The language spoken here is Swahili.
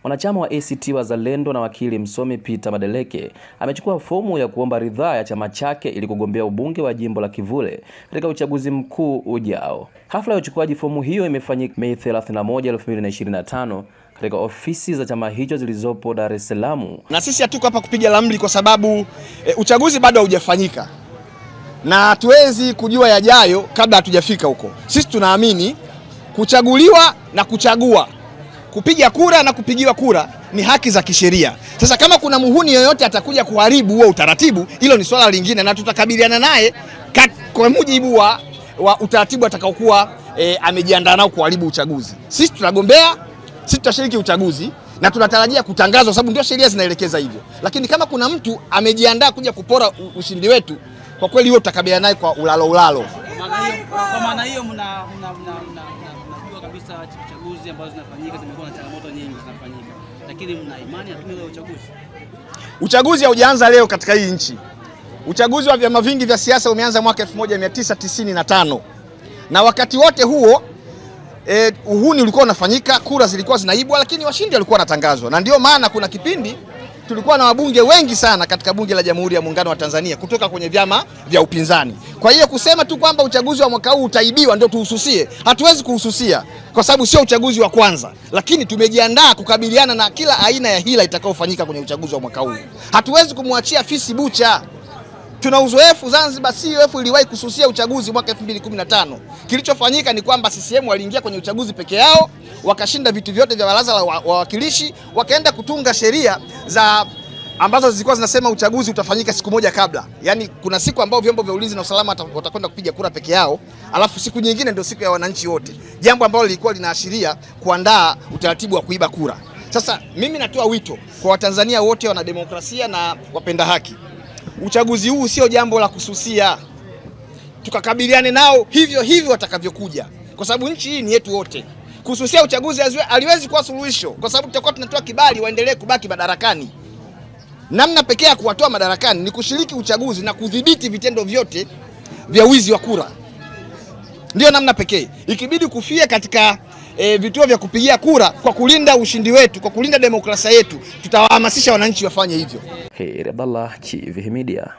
Mwanachama wa ACT Wazalendo na wakili msomi Peter Madeleke amechukua fomu ya kuomba ridhaa ya chama chake ili kugombea ubunge wa jimbo la Kivule katika uchaguzi mkuu ujao. Hafla ya uchukuaji fomu hiyo imefanyika Mei 31, 2025 katika ofisi za chama hicho zilizopo Dar es Salaam. Na sisi hatuko hapa kupiga ramli kwa sababu uchaguzi bado haujafanyika. Na hatuwezi kujua yajayo kabla hatujafika huko. Sisi tunaamini kuchaguliwa na kuchagua, kupiga kura na kupigiwa kura ni haki za kisheria. Sasa kama kuna muhuni yoyote atakuja kuharibu huo utaratibu, hilo ni swala lingine na tutakabiliana naye kwa mujibu wa utaratibu atakaokuwa amejiandaa nao kuharibu uchaguzi. Sisi tunagombea, sisi tutashiriki uchaguzi na tunatarajia kutangazwa sababu ndio sheria zinaelekeza hivyo. Lakini kama kuna mtu amejiandaa kuja kupora ushindi wetu, kwa kweli hiyo tutakabiliana naye kwa ulalo. Kwa maana hiyo mnajua kabisa uchaguzi ambazo zinafanyika zimekuwa na changamoto nyingi zinafanyika. Lakini mna imani ya tume ya uchaguzi? Uchaguzi haujaanza leo katika hii nchi. Uchaguzi wa vyama vingi vya siasa umeanza mwaka 1995. Na wakati wote huo uhuni ulikuwa unafanyika, kura zilikuwa zinaibwa, lakini washindi walikuwa wanatangazwa. Na ndio maana kuna kipindi tulikuwa na wabunge wengi sana katika bunge la Jamhuri ya Muungano wa Tanzania kutoka kwenye vyama vya upinzani. Kwa hiyo kusema tu kwamba uchaguzi wa mwaka huu utaibiwa ndio tuhususie, hatuwezi kuhususia kwa sababu sio uchaguzi wa kwanza, lakini tumejiandaa kukabiliana na kila aina ya hila itakayofanyika kwenye uchaguzi wa mwaka huu. Hatuwezi kumwachia fisi bucha. Tuna uzoefu, Zanzibar CUF iliwahi kususia uchaguzi mwaka 2015. Kilichofanyika ni kwamba CCM waliingia kwenye uchaguzi peke yao, wakashinda vitu vyote vya baraza la wawakilishi, wakaenda kutunga sheria za ambazo zilikuwa zinasema uchaguzi utafanyika siku moja kabla. Yaani kuna siku ambao vyombo vya ulinzi na usalama watakwenda kupiga kura peke yao, alafu siku nyingine ndio siku ya wananchi wote. Jambo ambalo lilikuwa linaashiria kuandaa utaratibu wa kuiba kura. Sasa mimi natoa wito kwa Watanzania wote wana demokrasia na wapenda haki. Uchaguzi huu sio jambo la kususia. Tukakabiliane nao hivyo watakavyokuja. Kwa sababu nchi hii ni yetu wote. Kususia uchaguzi haliwezi kuwa suluhisho kwa sababu tutakuwa tunatoa kibali waendelee kubaki madarakani. Namna pekee ya kuwatoa madarakani ni kushiriki uchaguzi na kudhibiti vitendo vyote vya wizi wa kura. Ndio namna pekee. Ikibidi kufia katika vituo vya kupigia kura kwa kulinda ushindi wetu, kwa kulinda demokrasia yetu, tutawahamasisha wananchi wafanye hivyo. Heri Abdallah, Chivihi Media.